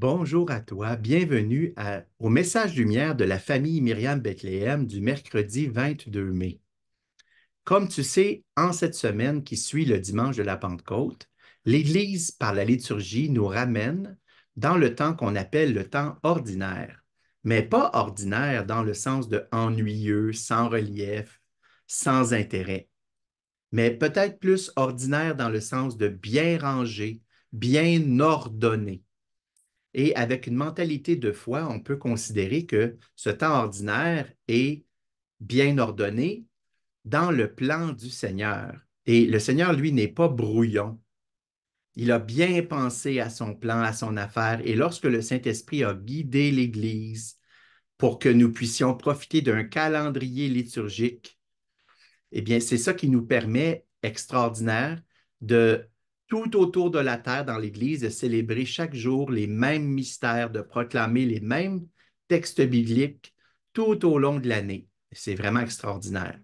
Bonjour à toi, bienvenue au message lumière de la famille Myriam Bethléem du mercredi 22 mai. Comme tu sais, en cette semaine qui suit le dimanche de la Pentecôte, l'Église, par la liturgie, nous ramène dans le temps qu'on appelle le temps ordinaire, mais pas ordinaire dans le sens de ennuyeux, sans relief, sans intérêt, mais peut-être plus ordinaire dans le sens de bien rangé, bien ordonné. Et avec une mentalité de foi, on peut considérer que ce temps ordinaire est bien ordonné dans le plan du Seigneur. Et le Seigneur, lui, n'est pas brouillon. Il a bien pensé à son plan, à son affaire. Et lorsque le Saint-Esprit a guidé l'Église pour que nous puissions profiter d'un calendrier liturgique, eh bien, c'est ça qui nous permet, extraordinaire, de tout autour de la terre dans l'Église, de célébrer chaque jour les mêmes mystères, de proclamer les mêmes textes bibliques tout au long de l'année. C'est vraiment extraordinaire.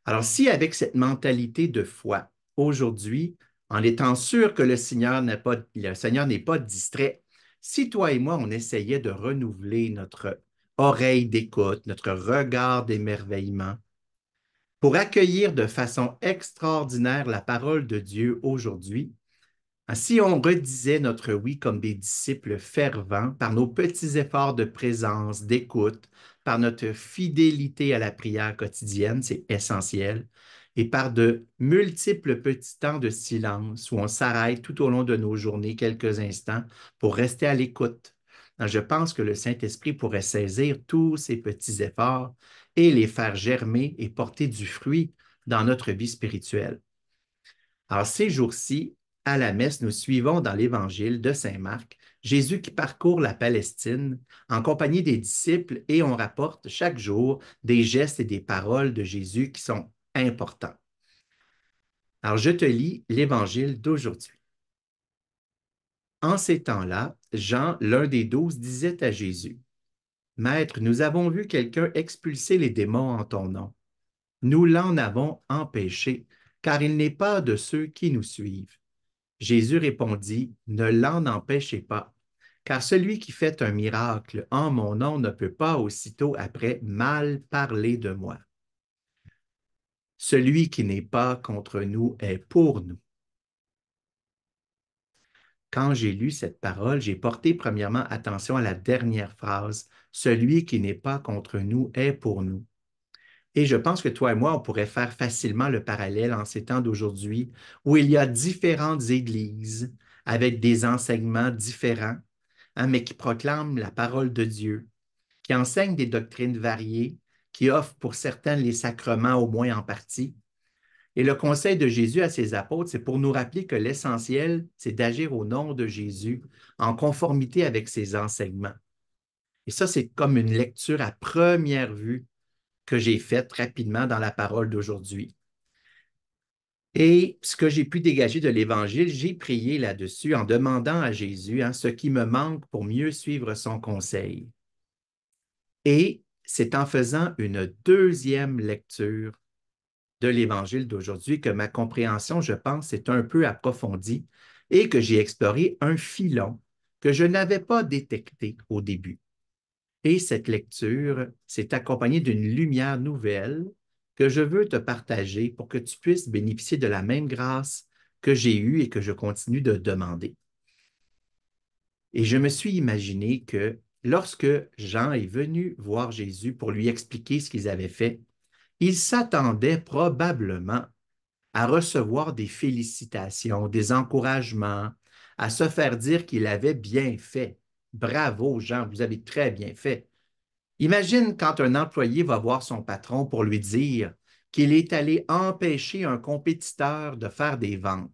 Alors, si avec cette mentalité de foi, aujourd'hui, en étant sûr que le Seigneur n'est pas distrait, si toi et moi, on essayait de renouveler notre oreille d'écoute, notre regard d'émerveillement, pour accueillir de façon extraordinaire la parole de Dieu aujourd'hui, si on redisait notre oui comme des disciples fervents par nos petits efforts de présence, d'écoute, par notre fidélité à la prière quotidienne, c'est essentiel, et par de multiples petits temps de silence où on s'arrête tout au long de nos journées quelques instants pour rester à l'écoute. Je pense que le Saint-Esprit pourrait saisir tous ces petits efforts et les faire germer et porter du fruit dans notre vie spirituelle. Alors, ces jours-ci, à la messe, nous suivons dans l'Évangile de Saint Marc Jésus qui parcourt la Palestine en compagnie des disciples et on rapporte chaque jour des gestes et des paroles de Jésus qui sont importants. Alors, je te lis l'Évangile d'aujourd'hui. En ces temps-là, Jean, l'un des 12, disait à Jésus, Maître, nous avons vu quelqu'un expulser les démons en ton nom. Nous l'en avons empêché, car il n'est pas de ceux qui nous suivent. Jésus répondit, Ne l'en empêchez pas, car celui qui fait un miracle en mon nom ne peut pas aussitôt après mal parler de moi. Celui qui n'est pas contre nous est pour nous. Quand j'ai lu cette parole, j'ai porté premièrement attention à la dernière phrase, Celui qui n'est pas contre nous est pour nous. Et je pense que toi et moi, on pourrait faire facilement le parallèle en ces temps d'aujourd'hui où il y a différentes églises avec des enseignements différents, hein, mais qui proclament la parole de Dieu, qui enseignent des doctrines variées, qui offrent pour certaines les sacrements au moins en partie. Et le conseil de Jésus à ses apôtres, c'est pour nous rappeler que l'essentiel, c'est d'agir au nom de Jésus en conformité avec ses enseignements. Et ça, c'est comme une lecture à première vue que j'ai faite rapidement dans la parole d'aujourd'hui. Et ce que j'ai pu dégager de l'Évangile, j'ai prié là-dessus en demandant à Jésus ce qui me manque pour mieux suivre son conseil. Et c'est en faisant une deuxième lecture de l'Évangile d'aujourd'hui que ma compréhension, je pense, est un peu approfondie et que j'ai exploré un filon que je n'avais pas détecté au début. Et cette lecture s'est accompagnée d'une lumière nouvelle que je veux te partager pour que tu puisses bénéficier de la même grâce que j'ai eue et que je continue de demander. Et je me suis imaginé que lorsque Jean est venu voir Jésus pour lui expliquer ce qu'ils avaient fait, il s'attendait probablement à recevoir des félicitations, des encouragements, à se faire dire qu'il avait bien fait. Bravo, Jean, vous avez très bien fait. Imagine quand un employé va voir son patron pour lui dire qu'il est allé empêcher un compétiteur de faire des ventes.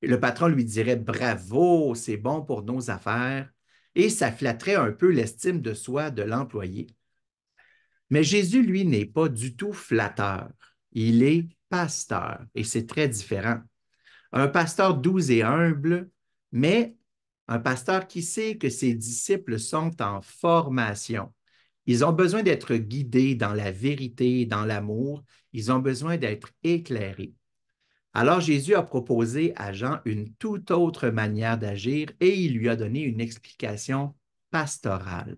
Et le patron lui dirait Bravo, c'est bon pour nos affaires, et ça flatterait un peu l'estime de soi de l'employé. Mais Jésus, lui, n'est pas du tout flatteur. Il est pasteur, et c'est très différent. Un pasteur doux et humble, mais un pasteur qui sait que ses disciples sont en formation. Ils ont besoin d'être guidés dans la vérité, dans l'amour. Ils ont besoin d'être éclairés. Alors Jésus a proposé à Jean une toute autre manière d'agir et il lui a donné une explication pastorale,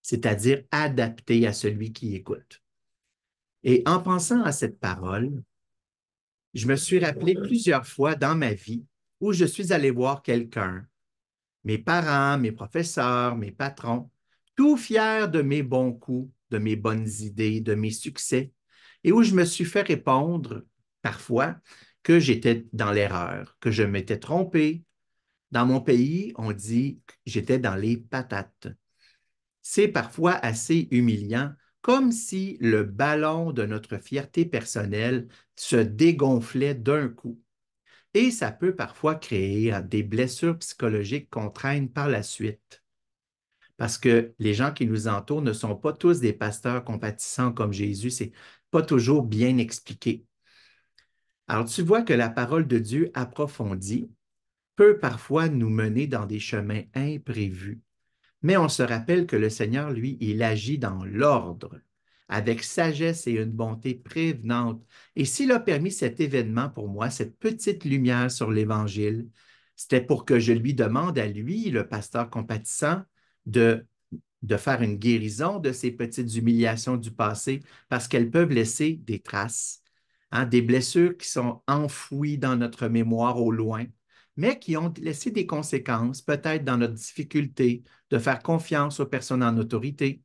c'est-à-dire adaptée à celui qui écoute. Et en pensant à cette parole, je me suis rappelé plusieurs fois dans ma vie où je suis allé voir quelqu'un, mes parents, mes professeurs, mes patrons, tout fiers de mes bons coups, de mes bonnes idées, de mes succès, et où je me suis fait répondre parfois que j'étais dans l'erreur, que je m'étais trompé. Dans mon pays, on dit que j'étais dans les patates. C'est parfois assez humiliant, comme si le ballon de notre fierté personnelle se dégonflait d'un coup. Et ça peut parfois créer des blessures psychologiques qu'on traîne par la suite. Parce que les gens qui nous entourent ne sont pas tous des pasteurs compatissants comme Jésus, c'est pas toujours bien expliqué. Alors tu vois que la parole de Dieu approfondie peut parfois nous mener dans des chemins imprévus. Mais on se rappelle que le Seigneur, lui, il agit dans l'ordre, avec sagesse et une bonté prévenante. Et s'il a permis cet événement pour moi, cette petite lumière sur l'Évangile, c'était pour que je lui demande à lui, le pasteur compatissant, de, de faire une guérison de ces petites humiliations du passé, parce qu'elles peuvent laisser des traces, hein, des blessures qui sont enfouies dans notre mémoire au loin, mais qui ont laissé des conséquences, peut-être dans notre difficulté de faire confiance aux personnes en autorité,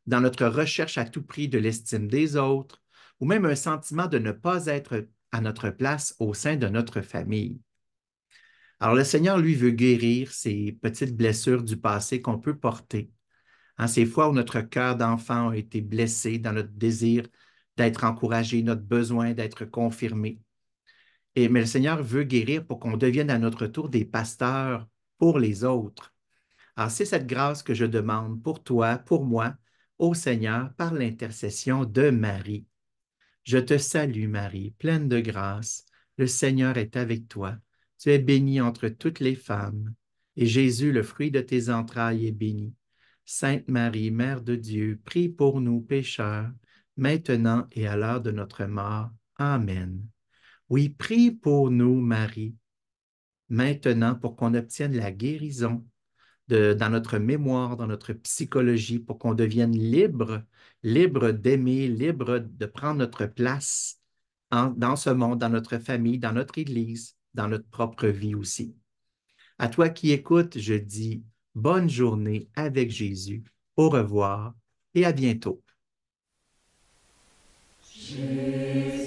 dans notre recherche à tout prix de l'estime des autres, ou même un sentiment de ne pas être à notre place au sein de notre famille. Alors le Seigneur, lui, veut guérir ces petites blessures du passé qu'on peut porter, hein, ces fois où notre cœur d'enfant a été blessé dans notre désir d'être encouragé, notre besoin d'être confirmé. Mais le Seigneur veut guérir pour qu'on devienne à notre tour des pasteurs pour les autres. Alors, c'est cette grâce que je demande pour toi, pour moi, au Seigneur, par l'intercession de Marie. Je te salue, Marie, pleine de grâce. Le Seigneur est avec toi. Tu es bénie entre toutes les femmes, et Jésus, le fruit de tes entrailles, est béni. Sainte Marie, Mère de Dieu, prie pour nous pécheurs, maintenant et à l'heure de notre mort. Amen. Oui, prie pour nous, Marie, maintenant pour qu'on obtienne la guérison dans notre mémoire, dans notre psychologie, pour qu'on devienne libre, libre d'aimer, libre de prendre notre place dans ce monde, dans notre famille, dans notre Église, dans notre propre vie aussi. À toi qui écoutes, je dis bonne journée avec Jésus. Au revoir et à bientôt. Jésus,